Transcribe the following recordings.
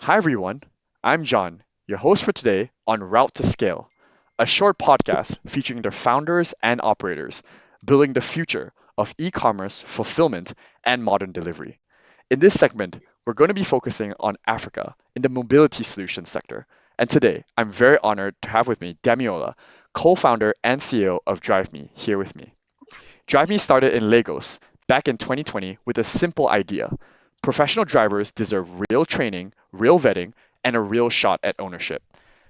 Hi, everyone. I'm John, your host for today on Route to Scale, a short podcast featuring the founders and operators building the future of e commerce, fulfillment, and modern delivery. In this segment, we're going to be focusing on Africa in the mobility solutions sector. And today, I'm very honored to have with me Damiola, co founder and CEO of DriveMe, here with me. DriveMe started in Lagos back in 2020 with a simple idea. Professional drivers deserve real training, real vetting, and a real shot at ownership.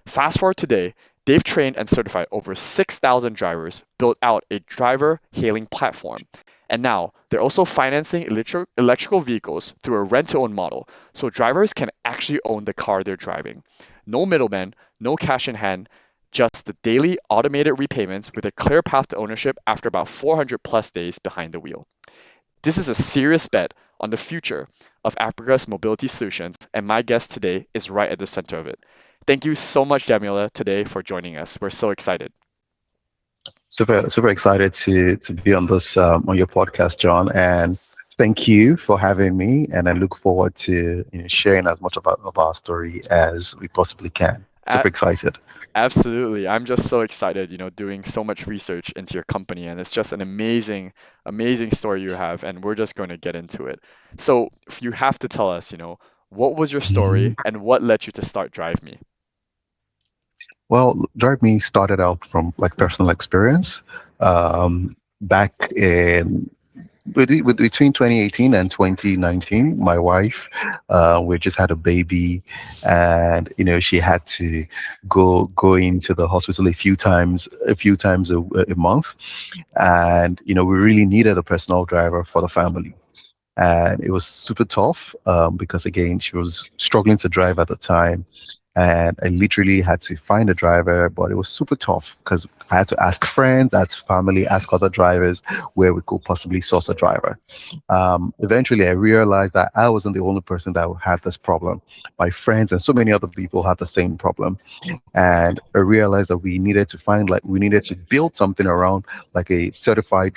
Fast forward today, they've trained and certified over 6,000 drivers, built out a driver hailing platform. And now they're also financing electrical vehicles through a rent to own model, so drivers can actually own the car they're driving. No middleman, no cash in hand, just the daily automated repayments with a clear path to ownership after about 400 plus days behind the wheel. This is a serious bet on the future of Africa's mobility solutions, and my guest today is right at the center of it. Thank you so much, Jamila, today for joining us. We're so excited. Super excited to be on this on your podcast, John, and thank you for having me. And I look forward to sharing as much about of our story as we possibly can. A- Super excited. Absolutely. I'm just so excited, doing so much research into your company, and it's just an amazing, amazing story you have, and we're just going to get into it. So, if you have to tell us, what was your story Mhm. and what led you to start Drive Me? Well, Drive Me started out from like personal experience. Back in between 2018 and 2019, my wife, we just had a baby, and she had to go into the hospital a few times a month, and we really needed a personal driver for the family. And it was super tough because again she was struggling to drive at the time, and I literally had to find a driver, but it was super tough because I had to ask friends, ask family, ask other drivers where we could possibly source a driver. Eventually I realized that I wasn't the only person that had this problem. My friends and so many other people had the same problem, and I realized that we needed to build something around like a certified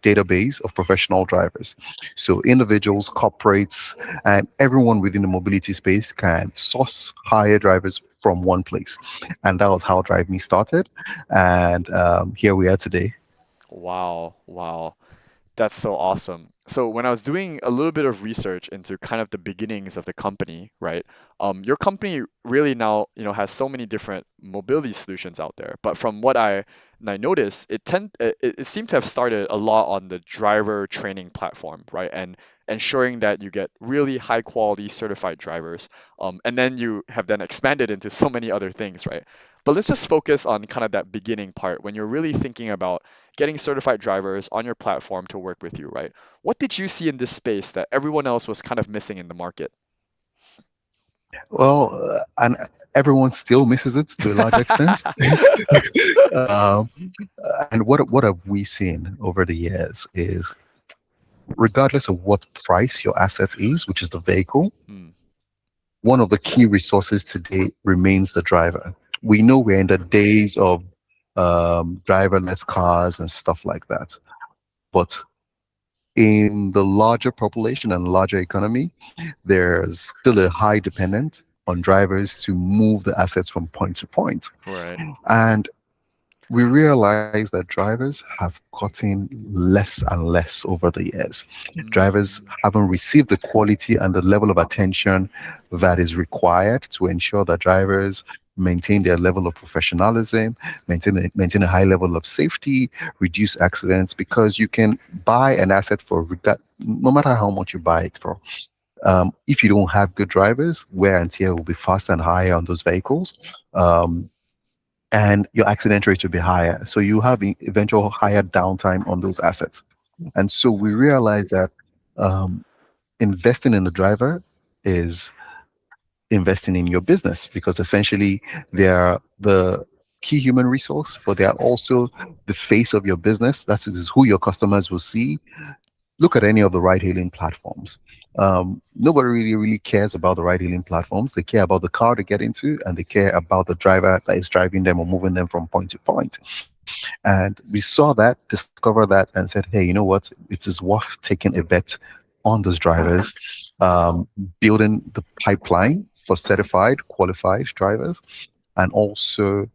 database of professional drivers. So individuals, corporates, and everyone within the mobility space can source hire drivers from one place. And that was how Drive Me started. And here we are today. Wow, wow. That's so awesome. So when I was doing a little bit of research into kind of the beginnings of the company, right? Your company really now, has so many different mobility solutions out there. But from what I noticed, it seemed to have started a lot on the driver training platform, right? And ensuring that you get really high quality certified drivers. And then you have then expanded into so many other things, right? But let's just focus on kind of that beginning part when you're really thinking about getting certified drivers on your platform to work with you, right? What did you see in this space that everyone else was kind of missing in the market? And everyone still misses it to a large extent. um, and what have we seen over the years is, regardless of what price your asset is, which is the vehicle, Hmm. one of the key resources today remains the driver. We know we're in the days of driverless cars and stuff like that. But in the larger population and larger economy, there's still a high dependence on drivers to move the assets from point to point. Right. And we realize that drivers have gotten less and less over the years. Drivers Mm, haven't received the quality and the level of attention that is required to ensure that drivers maintain their level of professionalism, maintain a high level of safety, reduce accidents, because you can buy an asset no matter how much you buy it for. If you don't have good drivers, wear and tear will be faster and higher on those vehicles. Um, and your accident rate will be higher. So you have eventual higher downtime on those assets. And so we realize that um, investing in the driver is investing in your business, because essentially they are the key human resource, but they are also the face of your business. That is who your customers will see. Look at any of the ride hailing platforms. Nobody really cares about the ride hailing platforms. They care about the car they get into, and they care about the driver that is driving them or moving them from point to point. And we saw that, discovered that, and said, hey, you know what? It is worth taking a bet on those drivers, um, building the pipeline for certified, qualified drivers, and also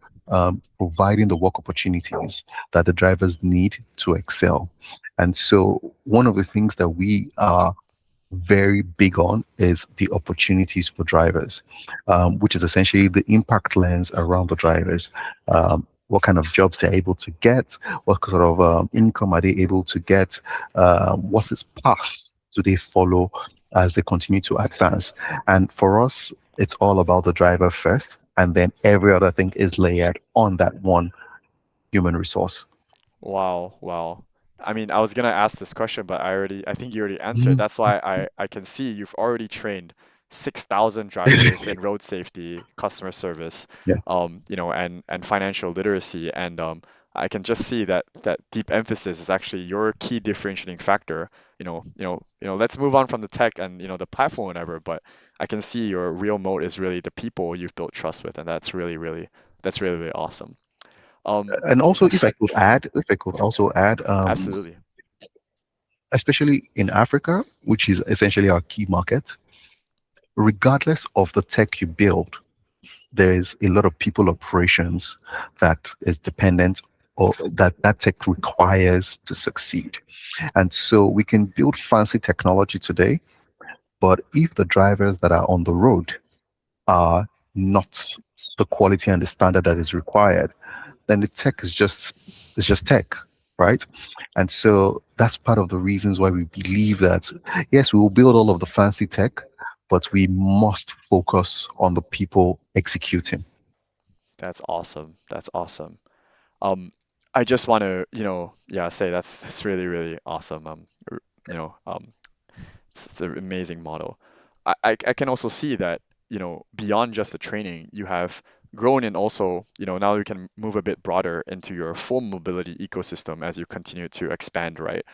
providing the work opportunities that the drivers need to excel. And so, one of the things that we are very big on is the opportunities for drivers, which is essentially the impact lens around the drivers. What kind of jobs they're able to get, what sort of income are they able to get, what is path do they follow as they continue to advance. And for us, it's all about the driver first, and then every other thing is layered on that one human resource. Wow, wow. I mean, I was gonna ask this question, but I think you already answered. That's why I can see you've already trained 6,000 drivers in road safety, customer service, Yeah. and financial literacy. And I can just see that deep emphasis is actually your key differentiating factor. Let's move on from the tech and the platform, whatever. But I can see your real moat is really the people you've built trust with, and that's really, really awesome. Um, And also, if I could also add, Absolutely. especially in Africa, which is essentially our key market, regardless of the tech you build, there is a lot of people operations that is dependent or that tech requires to succeed. And so we can build fancy technology today, but if the drivers that are on the road are not the quality and the standard that is required, then the tech is just it's just tech, right? And so that's part of the reasons why we believe that yes, we will build all of the fancy tech, but we must focus on the people executing. That's awesome. That's awesome. Um, I just want to, yeah, say that's really, really awesome. R- you know, um, it's an amazing model. I can also see that, beyond just the training, you have grown and also, now you can move a bit broader into your full mobility ecosystem as you continue to expand, right?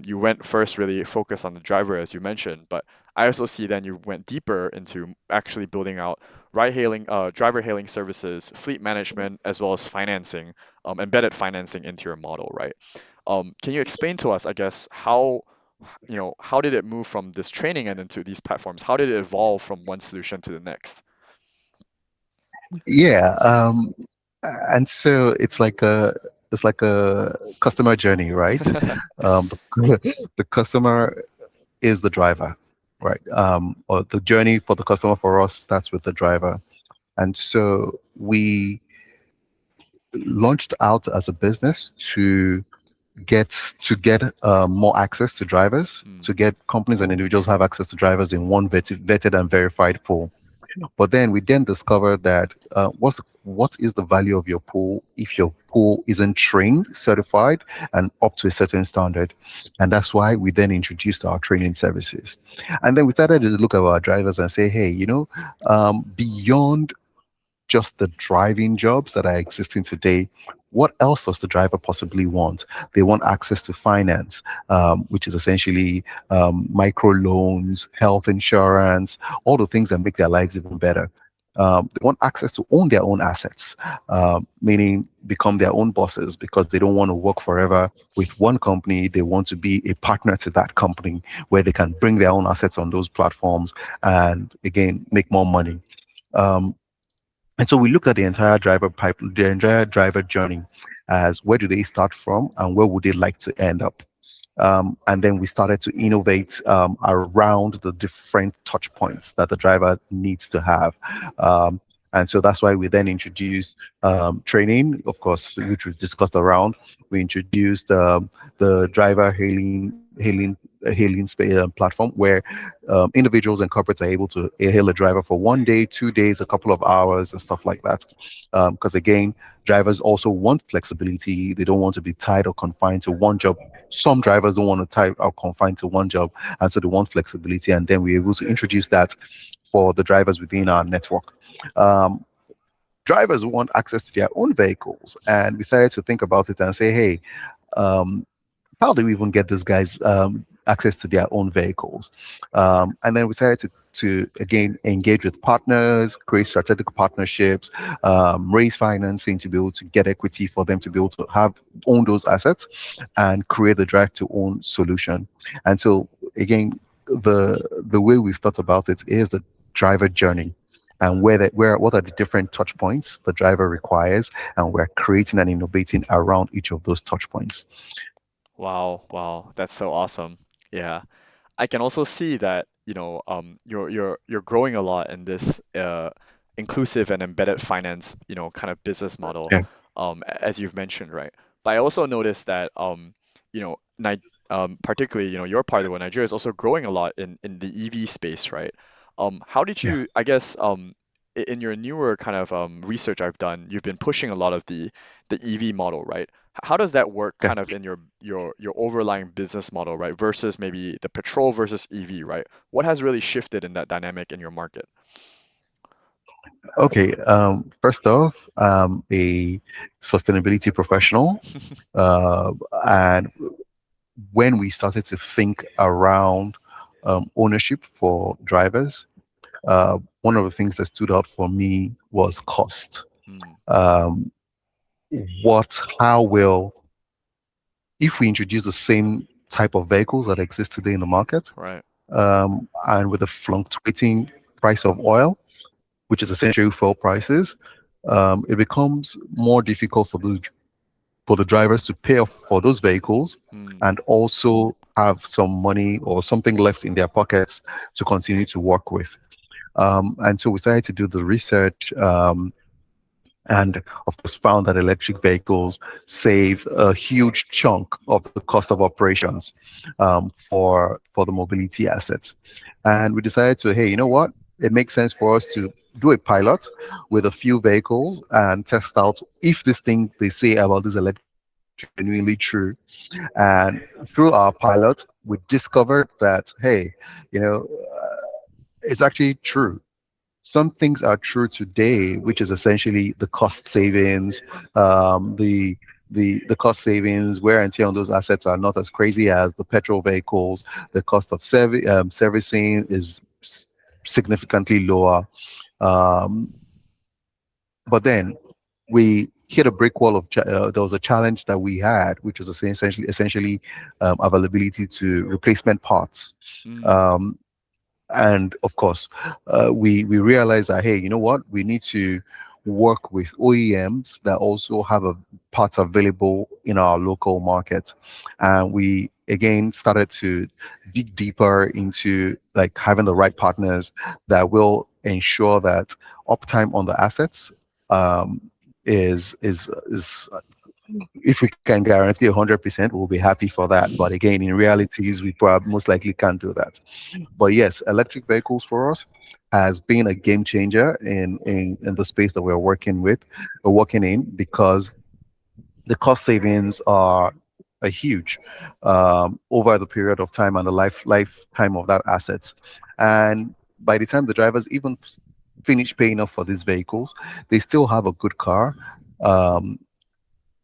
You went first really focused on the driver, as you mentioned, but I also see then you went deeper into actually building out driver hailing services, fleet management, as well as financing, embedded financing into your model, right? Can you explain to us, I guess, how did it move from this training and into these platforms? How did it evolve from one solution to the next? Yeah, and so it's like a customer journey, right? The customer is the driver, right? Or the journey for the customer for us starts with the driver. And so we launched out as a business get to get more access to drivers, Mm, to get companies and individuals have access to drivers in one vetted and verified pool. But then we then discovered that what is the value of your pool if your pool isn't trained, certified, and up to a certain standard? And that's why we then introduced our training services. And then we started to look at our drivers and say, hey, beyond just the driving jobs that are existing today, what else does the driver possibly want? They want access to finance, which is essentially micro loans, health insurance, all the things that make their lives even better. They want access to own their own assets, meaning become their own bosses because they don't want to work forever with one company. They want to be a partner to that company where they can bring their own assets on those platforms and again make more money. Um, and so we looked at the entire driver journey as where do they start from and where would they like to end up. And then we started to innovate around the different touch points that the driver needs to have. Um, and so that's why we then introduced training, of course, which we discussed around. We introduced the driver hailing platform where individuals and corporates are able to hail a driver for 1 day, 2 days, a couple of hours, and stuff like that. Because again, drivers also want flexibility. They don't want to be tied or confined to one job. Some drivers don't want to tie or confined to one job, and so they want flexibility. And then we're able to introduce that for the drivers within our network. Um, Drivers want access to their own vehicles, and we started to think about it and say, hey, um, how do we even get these guys access to their own vehicles? And then we started to again engage with partners, create strategic partnerships, raise financing to be able to get equity for them to be able to have own those assets and create the drive to own solution. And so again, the way we've thought about it is the driver journey, and where what are the different touch points the driver requires, and we're creating and innovating around each of those touch points. Wow, wow, that's so awesome. Yeah. I can also see that, you're growing a lot in this inclusive and embedded finance, kind of business model, Yeah, as you've mentioned, right? But I also noticed that, Ni particularly, your part of the world, Nigeria is also growing a lot in the EV space, right? How did yeah. you, I guess, in your newer kind of research I've done, you've been pushing a lot of the EV model, right? How does that work Yeah. kind of in your overlying business model, right? Versus maybe the petrol versus EV, right? What has really shifted in that dynamic in your market? Okay. First off, a sustainability professional, uh, and when we started to think around ownership for drivers, one of the things that stood out for me was cost. Hmm, Um, how will, if we introduce the same type of vehicles that exist today in the market, right. and with the fluctuating price of oil, which is essentially fuel prices, it becomes more difficult for the drivers to pay off for those vehicles Hmm, and also have some money or something left in their pockets to continue to work with. And so we started to do the research, and of course found that electric vehicles save a huge chunk of the cost of operations for the mobility assets. And we decided to, hey, you know what? It makes sense for us to do a pilot with a few vehicles and test out if this thing they say about this electric vehicle is genuinely true. And through our pilot, we discovered that, hey, you know, it's actually true. Some things are true today, which is essentially the cost savings, the cost savings, wear and tear on those assets are not as crazy as the petrol vehicles. The cost of servicing is significantly lower. Um, but then we hit a brick wall of there was a challenge that we had, which was essentially availability to replacement parts. hmm, Um, and of course, we realized that, hey, you know what? We need to work with OEMs that also have a parts available in our local market. And we again started to dig deeper into like having the right partners that will ensure that uptime on the assets um, is if we can guarantee 100%, we'll be happy for that. But again, in realities, we probably most likely can't do that. But yes, electric vehicles for us has been a game changer in the space that we're working in, because the cost savings are huge over the period of time and the lifetime of that asset. And by the time the drivers even finish paying off for these vehicles, they still have a good car, um,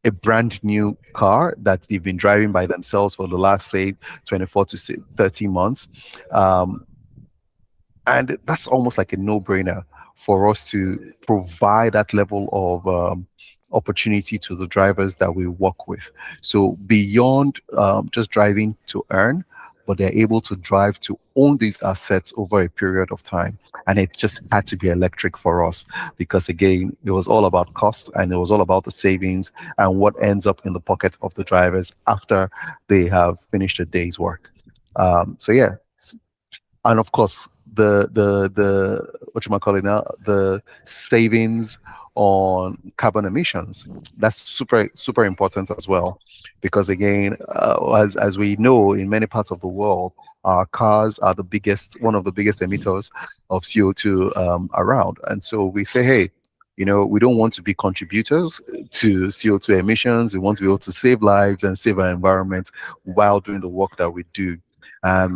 a brand new car that they've been driving by themselves for the last, say, 24 to 30 months. Um, and that's almost like a no-brainer for us to provide that level of opportunity to the drivers that we work with. So beyond just driving to earn, but they're able to drive to own these assets over a period of time. And it just had to be electric for us because, again, it was all about cost and it was all about the savings and what ends up in the pocket of the drivers after they have finished a day's work. So yeah, and of course the what you might call it now, the savings on carbon emissions, that's super important as well, because again, as we know, in many parts of the world, our cars are one of the biggest emitters of CO2 around. And so we say, hey, we don't want to be contributors to CO2 emissions. We want to be able to save lives and save our environment while doing the work that we do.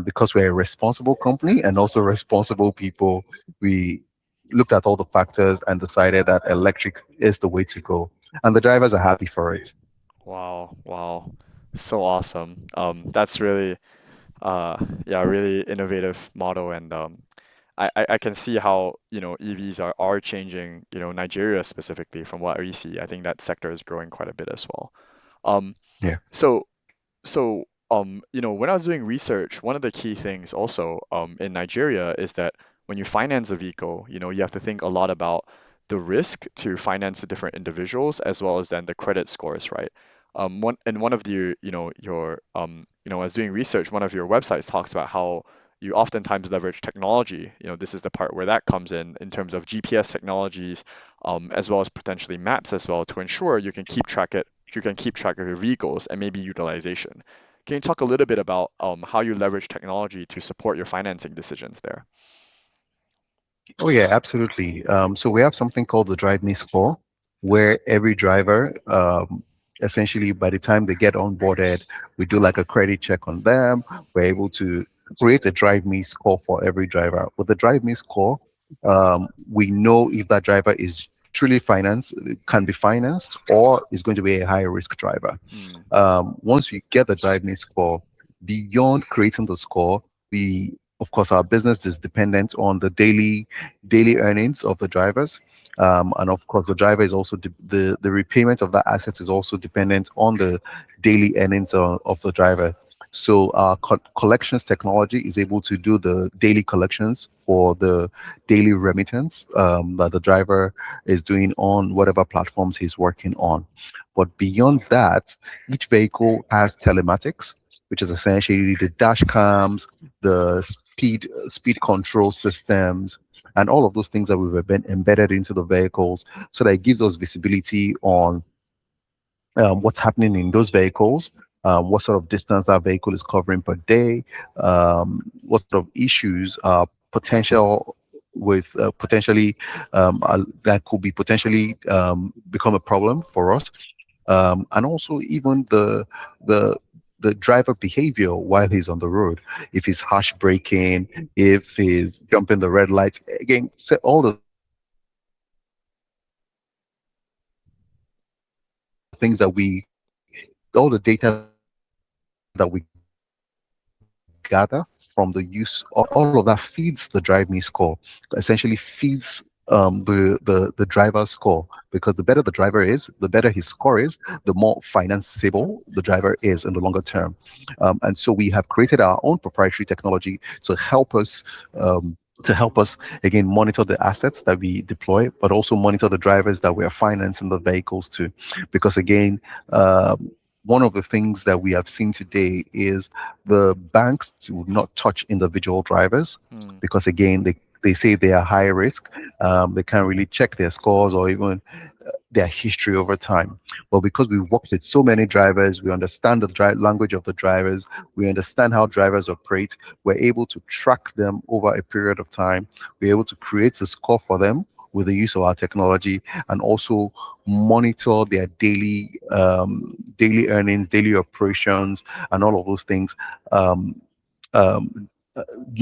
Because we're a responsible company and also responsible people, we looked at all the factors and decided that electric is the way to go. And the drivers are happy for it. wow, wow. So awesome. That's really, uh, yeah, really innovative model, and I can see how, EVs are changing, Nigeria specifically from what we see. I think that sector is growing quite a bit as well. Um, Yeah. so so. when I was doing research, one of the key things also in Nigeria is that when you finance a vehicle, you have to think a lot about the risk to finance the different individuals as well as then the credit scores, right? One of the, I was doing research, one of your websites talks about how you oftentimes leverage technology. This is the part where that comes in terms of GPS technologies, as well as potentially maps as well to ensure you can keep track of your vehicles and maybe utilization. Can you talk a little bit about how you leverage technology to support your financing decisions there? Oh yeah, absolutely. So we have something called the DriveMe score, where every driver, essentially, by the time they get onboarded, we do like a credit check on them. We're able to create a DriveMe score for every driver. With the DriveMe score, we know if that driver is truly financed, can be financed, or is going to be a high risk driver. Hmm. Once we get the DriveMe score, beyond creating the score, we of course our business is dependent on the daily earnings of the drivers. And of course, the driver is also the repayment of that asset is also dependent on the daily earnings of the driver. So our collections technology is able to do the daily collections for the daily remittance that the driver is doing on whatever platforms he's working on. But beyond that, each vehicle has telematics, which is essentially the dash cams, the speed control systems, and all of those things that we've been embedded into the vehicles, so that it gives us visibility on what's happening in those vehicles, what sort of distance that vehicle is covering per day, what sort of issues are potential with potentially that could be potentially become a problem for us, and also even the the driver behavior while he's on the road. If he's harsh braking, if he's jumping the red lights, again, all the things that we, all the data that we gather from the use of all of that feeds the drive me score, essentially feeds the driver's score, because the better the driver is, the better his score is, the more financeable the driver is in the longer term. And so we have created our own proprietary technology to help us um, again monitor the assets that we deploy, but also monitor the drivers that we are financing the vehicles to, because again, one of the things that we have seen today is the banks do not touch individual drivers, Hmm. because again they say they are high risk. They can't really check their scores or even their history over time. But because we've worked with so many drivers, we understand the language of the drivers, we understand how drivers operate, we're able to track them over a period of time. We're able to create a score for them with the use of our technology, and also monitor their daily earnings, daily operations, and all of those things. Um, um,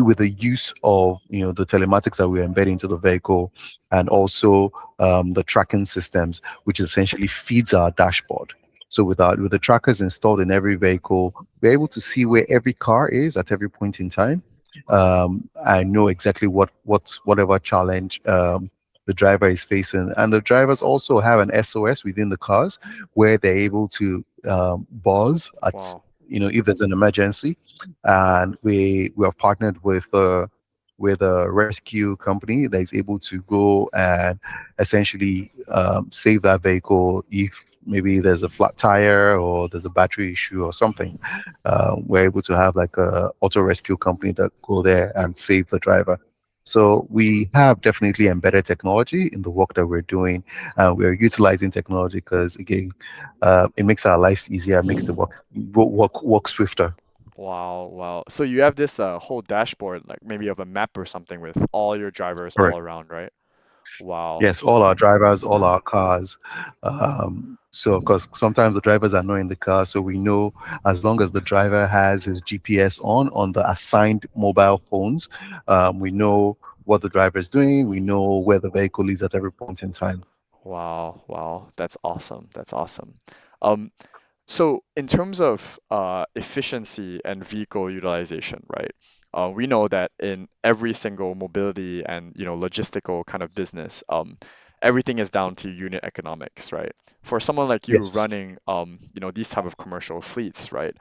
with the use of the telematics that we embed into the vehicle, and also the tracking systems, which essentially feeds our dashboard. So with the trackers installed in every vehicle, we're able to see where every car is at every point in time. I know exactly whatever challenge the driver is facing, and the drivers also have an SOS within the cars where they're able to buzz at Wow. if there's an emergency. And we have partnered with a rescue company that is able to go and essentially save that vehicle if maybe there's a flat tire or there's a battery issue or something. We're able to have like a auto rescue company that go there and save the driver. So we have definitely embedded technology in the work that we're doing, and we're utilizing technology because again, it makes our lives easier, makes the work swifter. Wow, wow. So you have this whole dashboard, like maybe of a map or something with all your drivers all Correct. around, right? Wow. Yes, all our drivers, all our cars. So, of course, sometimes the drivers are not in the car, so we know as long as the driver has his GPS on the assigned mobile phones, we know what the driver is doing. We know where the vehicle is at every point in time. Wow, wow. That's awesome. That's awesome. Um, So in terms of efficiency and vehicle utilization, right? We know that in every single mobility and logistical kind of business, everything is down to unit economics, right? For someone like you Yes. running, these type of commercial fleets, right?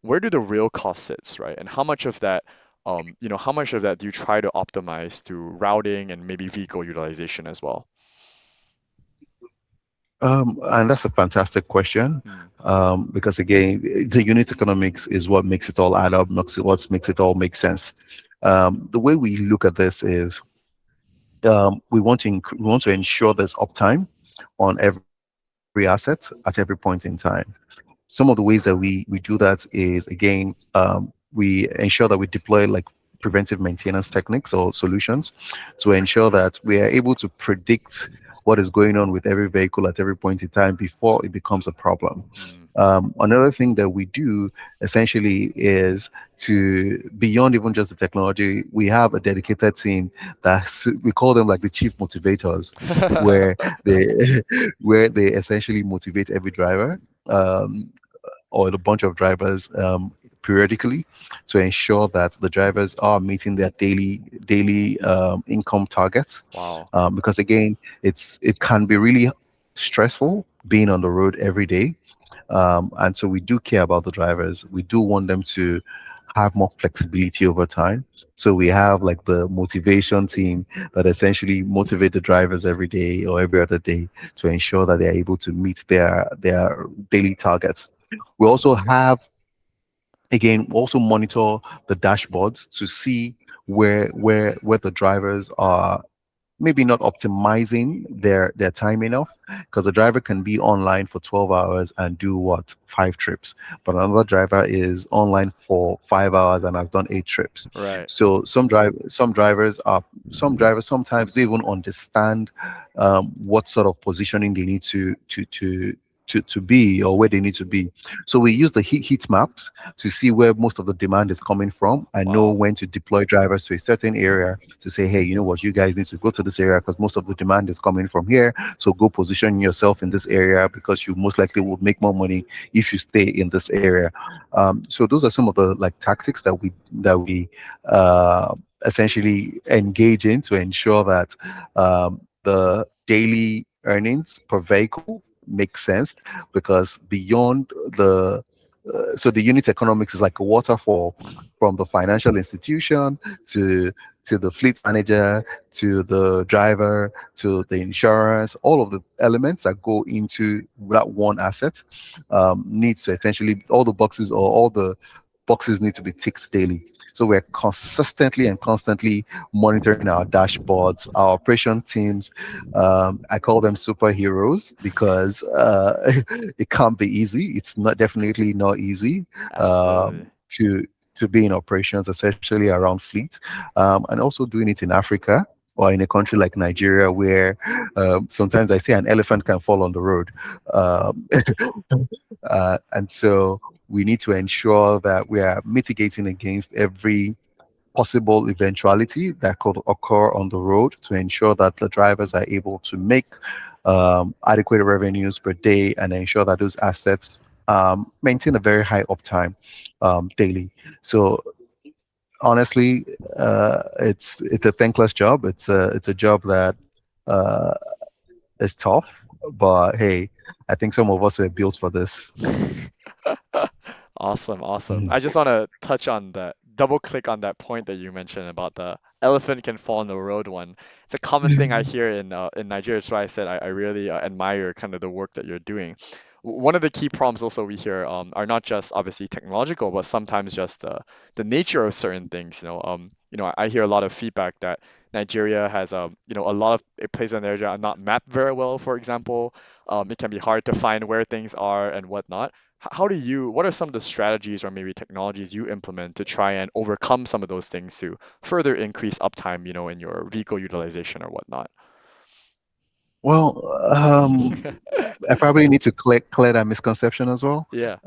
Where do the real cost sits, right? And how much of that, how much of that do you try to optimize through routing and maybe vehicle utilization as well? And that's a fantastic question, Hmm. because again, the unit economics is what makes it all add up, what makes it all make sense. The way we look at this is, we want to ensure there's uptime on every asset at every point in time. Some of the ways that we do that is, again, we ensure that we deploy like preventive maintenance techniques or solutions to ensure that we are able to predict what is going on with every vehicle at every point in time before it becomes a problem. Hmm. Another thing that we do essentially is, to beyond even just the technology, we have a dedicated team we call them like the chief motivators, where they where they essentially motivate every driver, um, or a bunch of drivers, periodically, to ensure that the drivers are meeting their daily income targets. Wow. Because again, it can be really stressful being on the road every day, and so we do care about the drivers. We do want them to have more flexibility over time. So we have like the motivation team that essentially motivate the drivers every day or every other day to ensure that they're able to meet their daily targets. We also have, again, also monitor the dashboards to see where the drivers are maybe not optimizing their time enough, because the driver can be online for 12 hours and do what, 5 trips, but another driver is online for 5 hours and has done 8 trips. Right. So some drivers sometimes they even understand what sort of positioning they need to be, or where they need to be. So we use the heat maps to see where most of the demand is coming from and know Wow. when to deploy drivers to a certain area, to say, hey, you know what, you guys need to go to this area because most of the demand is coming from here. So go position yourself in this area because you most likely will make more money if you stay in this area. So those are some of the like tactics that we essentially engage in to ensure that the daily earnings per vehicle make sense, because beyond the unit economics is like a waterfall from the financial institution to the fleet manager, to the driver, to the insurance. All of the elements that go into that one asset needs to essentially, all the boxes need to be ticked daily. So we're consistently and constantly monitoring our dashboards, our operation teams. I call them superheroes because it can't be easy. It's not definitely not easy, Absolutely. to be in operations, especially around fleet, and also doing it in Africa or in a country like Nigeria, where sometimes I say an elephant can fall on the road. Um, and so we need to ensure that we are mitigating against every possible eventuality that could occur on the road to ensure that the drivers are able to make adequate revenues per day and ensure that those assets maintain a very high uptime daily. So honestly, it's a thankless job. It's a job that uh, is tough, but hey, I think some of us were built for this. Awesome, awesome. Mhm. I just want to touch on that, double click on that point that you mentioned about the elephant can fall on the road one. It's a common thing I hear in Nigeria. So I said I really admire kind of the work that you're doing. One of the key problems also we hear are not just obviously technological, but sometimes just the nature of certain things. I hear a lot of feedback that Nigeria has a lot of places in Nigeria are not mapped very well, for example. It can be hard to find where things are and whatnot. What are some of the strategies or maybe technologies you implement to try and overcome some of those things to further increase uptime, in your vehicle utilization or whatnot? Well, I probably need to clear that misconception as well. Yeah.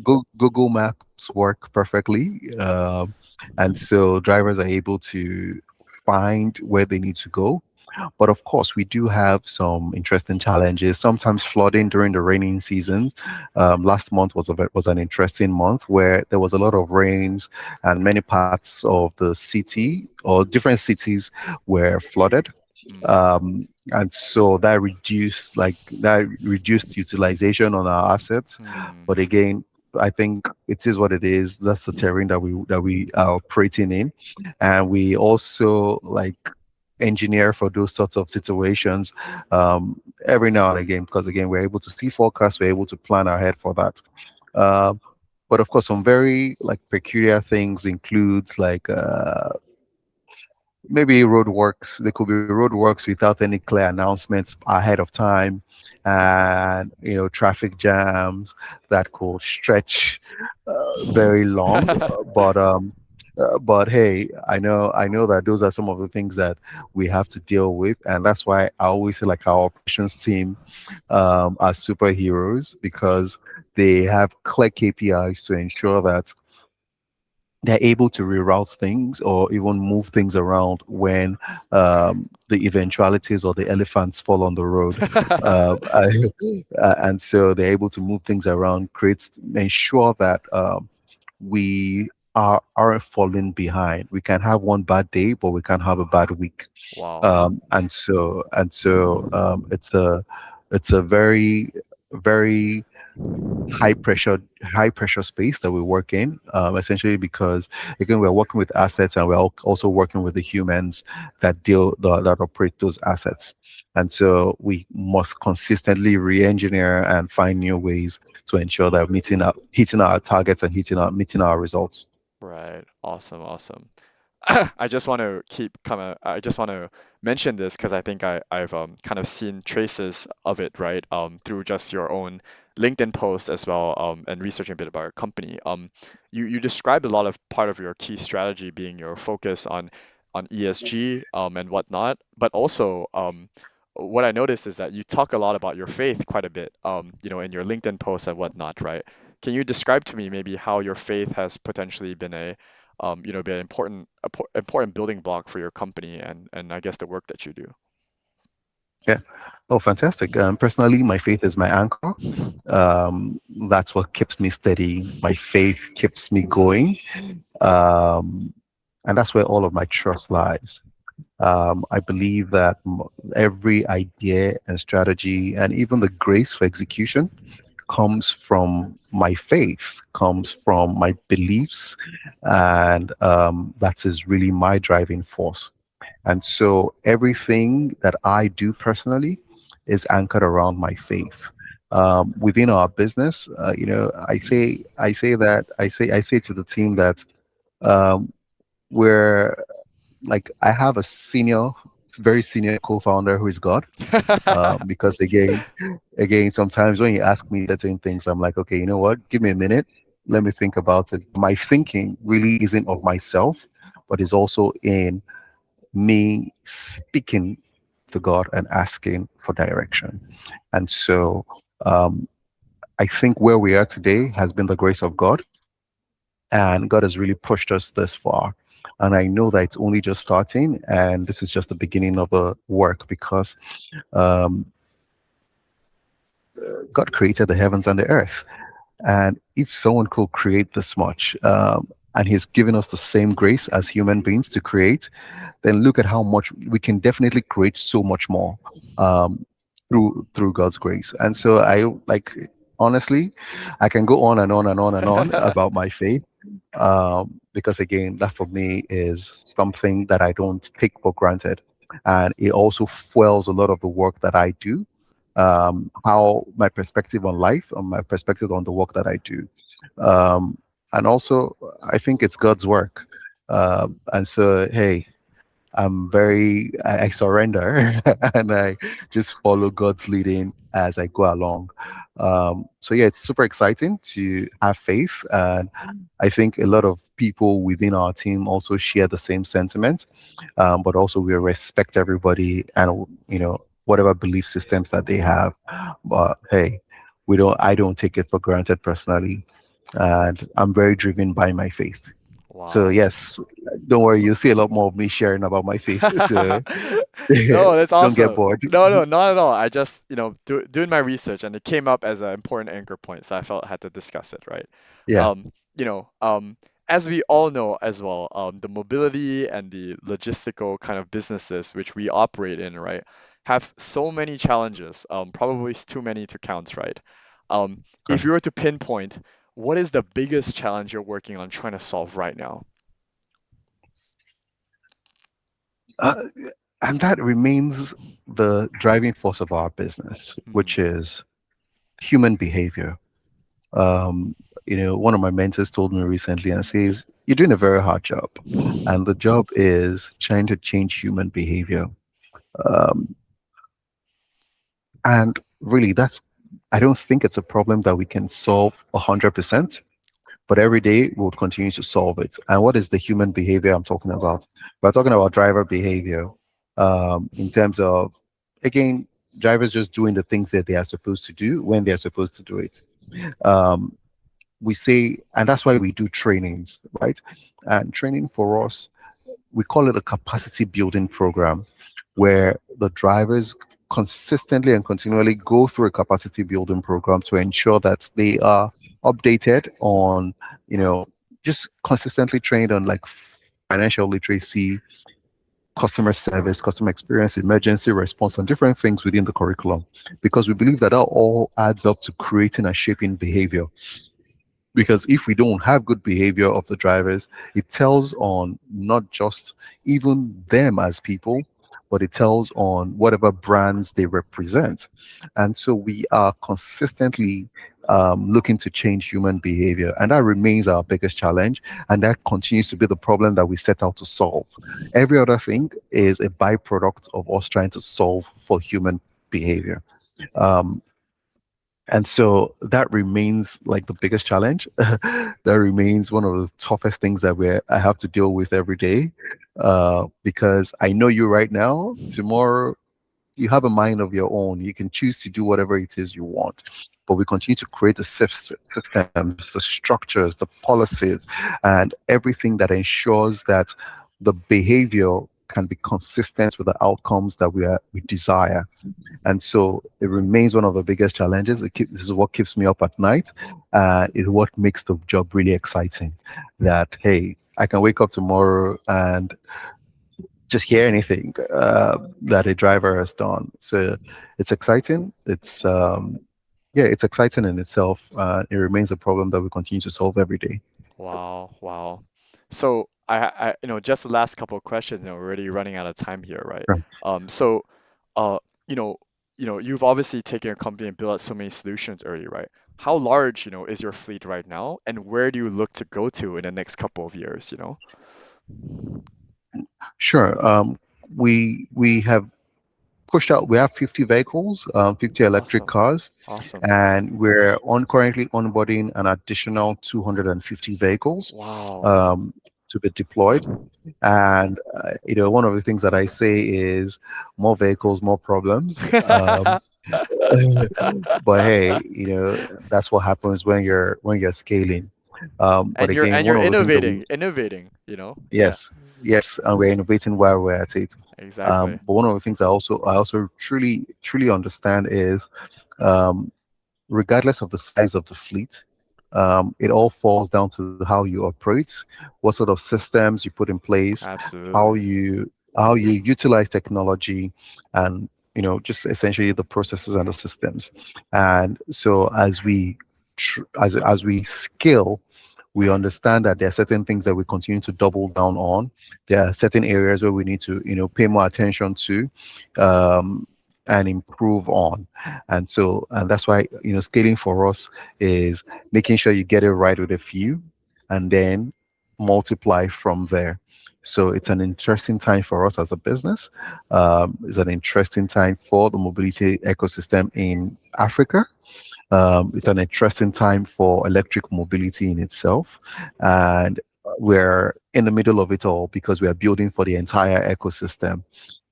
Google Maps work perfectly, and so drivers are able to find where they need to go. But of course, we do have some interesting challenges. Sometimes flooding during the raining season. Last month was an interesting month where there was a lot of rains, and many parts of the city or different cities were flooded. Mm. and so that reduced utilization on our assets. Hmm. But again, I think it is what it is. That's the terrain that we are operating in, and we also like engineer for those sorts of situations every now and again, because again we're able to see forecasts, we're able to plan ahead for that. uh, but of course some very like peculiar things includes like maybe roadworks. There could be roadworks without any clear announcements ahead of time, and traffic jams that could stretch very long. But hey, I know that those are some of the things that we have to deal with, and that's why I always say like our operations team are superheroes because they have clear KPIs to ensure that they're able to reroute things or even move things around when the eventualities or the elephants fall on the road. And so they're able to move things around, ensure that we aren't falling behind. We can have one bad day, but we can have a bad week. Wow. It's a very, very high pressure space that we work in, essentially because again we're working with assets and we're also working with the humans that operate those assets, and so we must consistently re-engineer and find new ways to ensure that hitting our targets and hitting our meeting our results. Right. Awesome. Awesome. I just want to mention this because I think I've kind of seen traces of it, right? Through just your own LinkedIn posts as well, and researching a bit about your company. You described a lot of part of your key strategy being your focus on ESG, and whatnot, but also, what I noticed is that you talk a lot about your faith quite a bit, in your LinkedIn posts and whatnot, right? Can you describe to me maybe how your faith has potentially been be an important building block for your company and I guess the work that you do. Yeah. Oh, fantastic. Personally, my faith is my anchor. That's what keeps me steady. My faith keeps me going. Um, and that's where all of my trust lies. I believe that every idea and strategy and even the grace for execution comes from my faith, comes from my beliefs, and that is really my driving force. And so everything that I do personally is anchored around my faith. Within our business, I say to the team that um, we're like I have a very senior co-founder who is God. Because again, sometimes when you ask me certain things, I'm like, okay, you know what? Give me a minute. Let me think about it. My thinking really isn't of myself, but is also in me speaking to God and asking for direction. And so um, I think where we are today has been the grace of God, and God has really pushed us this far. And I know that it's only just starting, and this is just the beginning of the work because um, God created the heavens and the earth. And if someone could create this much, and He's given us the same grace as human beings to create, then look at how much we can definitely create so much more um, through God's grace. And so I like honestly, I can go on and on and on and on about my faith, because again, that for me is something that I don't take for granted, and it also fuels a lot of the work that I do. How my perspective on life and my perspective on the work that I do, um, and also I think it's God's work. And so, hey, I surrender and I just follow God's leading as I go along. So yeah, it's super exciting to have faith, and I think a lot of people within our team also share the same sentiment. But also we respect everybody and whatever belief systems that they have. But hey, I don't take it for granted personally, and I'm very driven by my faith. So Wow. yes, don't worry, you'll see a lot more of me sharing about my faith. So No, that's don't get awesome. bored. No, no, not at all. I just, doing my research and it came up as an important anchor point, so I felt I had to discuss it, right? Yeah. Um, you know, um, as we all know as well, the mobility and the logistical kind of businesses which we operate in, right? have so many challenges, probably too many to count, right? If Correct. you were to pinpoint, what is the biggest challenge you're working on trying to solve right now? Uh, and that remains the driving force of our business, Hmm. which is human behavior. Um, one of my mentors told me recently and says, "You're doing a very hard job. And the job is trying to change human behavior." Um, and really, I don't think it's a problem that we can solve 100%, but every day we'll continue to solve it. And what is the human behavior I'm talking about? We're talking about driver behavior in terms of, again, drivers just doing the things that they are supposed to do when they're supposed to do it. Um, we say, and that's why we do trainings, right? And training for us, we call it a capacity building program where the drivers consistently and continually go through a capacity building program to ensure that they are updated on, just consistently trained on like financial literacy, customer service, customer experience, emergency response, and different things within the curriculum. Because we believe that that all adds up to creating and shaping behavior. Because if we don't have good behavior of the drivers, it tells on not just even them as people, but it tells on whatever brands they represent. And so we are consistently looking to change human behavior, and that remains our biggest challenge, and that continues to be the problem that we set out to solve. Every other thing is a byproduct of us trying to solve for human behavior. Um, and so that remains like the biggest challenge. That remains one of the toughest things that I have to deal with every day. Because I know you right now, tomorrow you have a mind of your own. You can choose to do whatever it is you want. But we continue to create the systems, the structures, the policies, and everything that ensures that the behavior can be consistent with the outcomes that we desire. And so it remains one of the biggest challenges. This is what keeps me up at night. It's what makes the job really exciting. That, hey, I can wake up tomorrow and just hear anything that a driver has done. So it's exciting. Yeah, it's exciting in itself. It remains a problem that we continue to solve every day. Wow, wow. So just the last couple of questions, we're already running out of time here, right? Sure. So, uh, you know, you've obviously taken your company and built out so many solutions already, right? How large, is your fleet right now, and where do you look to go to in the next couple of years, Sure. We have pushed out. We have 50 vehicles, 50 electric Awesome, cars, awesome. and we're on currently onboarding an additional 250 vehicles Wow. um, to be deployed. And one of the things that I say is more vehicles, more problems. But hey, that's what happens when you're scaling. But And you're again, and one you're of the things that we innovating. Yeah, yes, yes, and we're innovating while we're at it. exactly. But one of the things I also truly truly understand is um, regardless of the size of the fleet, it all falls down to how you operate, what sort of systems you put in place, how Absolutely. you utilize technology, and just essentially the processes and the systems. And so as we scale, we understand that there are certain things that we continue to double down on. There are certain areas where we need to, pay more attention to, um, and improve on. And that's why, scaling for us is making sure you get it right with a few and then multiply from there. So it's an interesting time for us as a business. It's an interesting time for the mobility ecosystem in Africa. It's an interesting time for electric mobility in itself. And we're in the middle of it all because we are building for the entire ecosystem.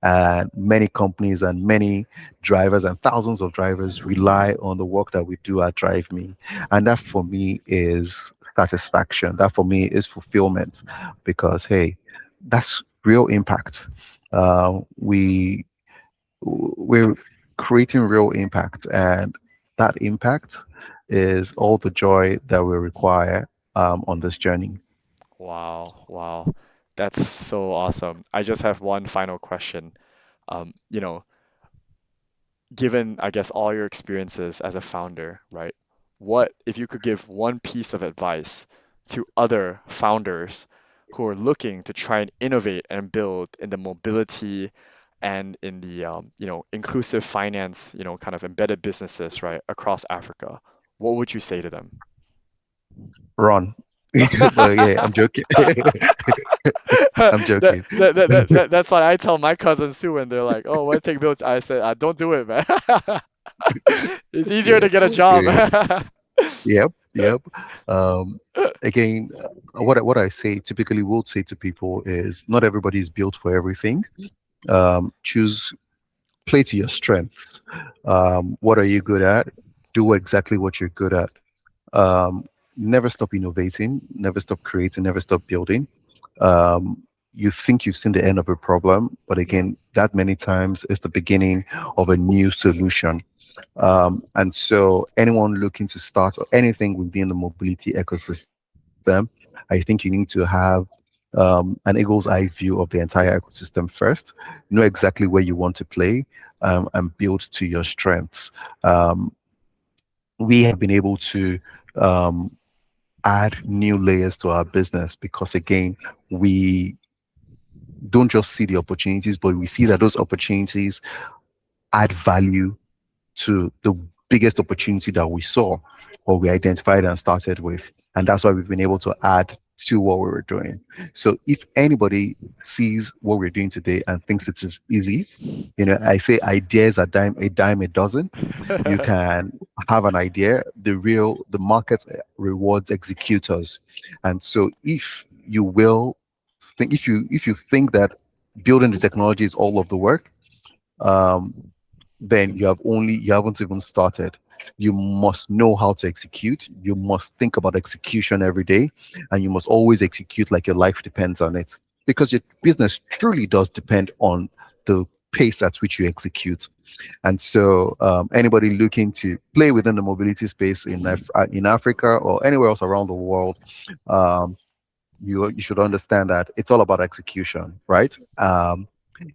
And many companies and many drivers and thousands of drivers rely on the work that we do at DriveMe. And that for me is satisfaction. That for me is fulfillment because, hey, that's real impact. We're creating real impact, and that impact is all the joy that we require on this journey. Wow, wow. That's so awesome. I just have one final question. Um, you know, given, I guess, all your experiences as a founder, right? What if you could give one piece of advice to other founders who are looking to try and innovate and build in the mobility and in the inclusive finance, kind of embedded businesses, right, across Africa? What would you say to them? Run. But yeah, I'm joking. I'm joking. That's what I tell my cousins too when they're like, "Oh, want to take notes?" I said, "Don't do it, man. It's easier Yeah, to get a job." yeah. Yep, yep. Um, Again, what I say typically would say to people is not everybody is built for everything. Choose play to your strengths. What are you good at? Do exactly what you're good at. Um, Never stop innovating, never stop creating, never stop building. You think you've seen the end of a problem, but again, that many times is the beginning of a new solution. And so, anyone looking to start or anything within the mobility ecosystem, I think you need to have an eagle's eye view of the entire ecosystem first, know exactly where you want to play, and build to your strengths. Um, we have been able to um, add new layers to our business because, again, we don't just see the opportunities, but we see that those opportunities add value to the biggest opportunity that we saw or we identified and started with. And that's why we've been able to add to what we were doing. So if anybody sees what we're doing today and thinks it is easy, I say ideas are a dime a dozen. You can have an idea. The market rewards executors. And so if you think that building the technology is all of the work, um, then you haven't even started. You must know how to execute. You must think about execution every day, and you must always execute like your life depends on it. Because your business truly does depend on the pace at which you execute. And so, anybody looking to play within the mobility space in Africa or anywhere else around the world, um, you should understand that it's all about execution, right?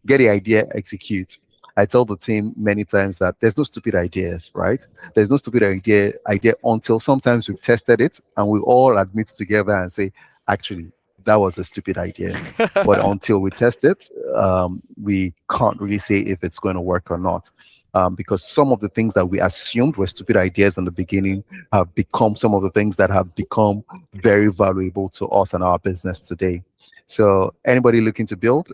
Get the idea, execute. I tell the team many times that there's no stupid ideas, right? There's no stupid idea until sometimes we've tested it and we all admit together and say, actually, that was a stupid idea. But until we test it, we can't really say if it's going to work or not. Because some of the things that we assumed were stupid ideas in the beginning have become some of the things that have become very valuable to us and our business today. So anybody looking to build,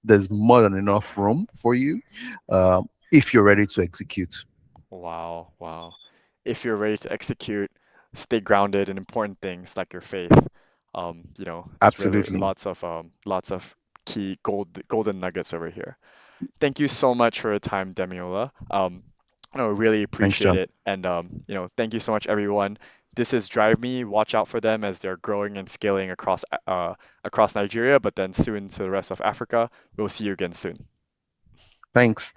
there's more than enough room for you if you're ready to execute. Wow, wow. If you're ready to execute, stay grounded in important things like your faith. There's really Absolutely. lots of key golden nuggets over here. Thank you so much for your time, Demiola. Really Thanks, appreciate John. it. And thank you so much, everyone. This is DriveMe. Watch out for them as they're growing and scaling across Nigeria, but then soon to the rest of Africa. We'll see you again soon. Thanks.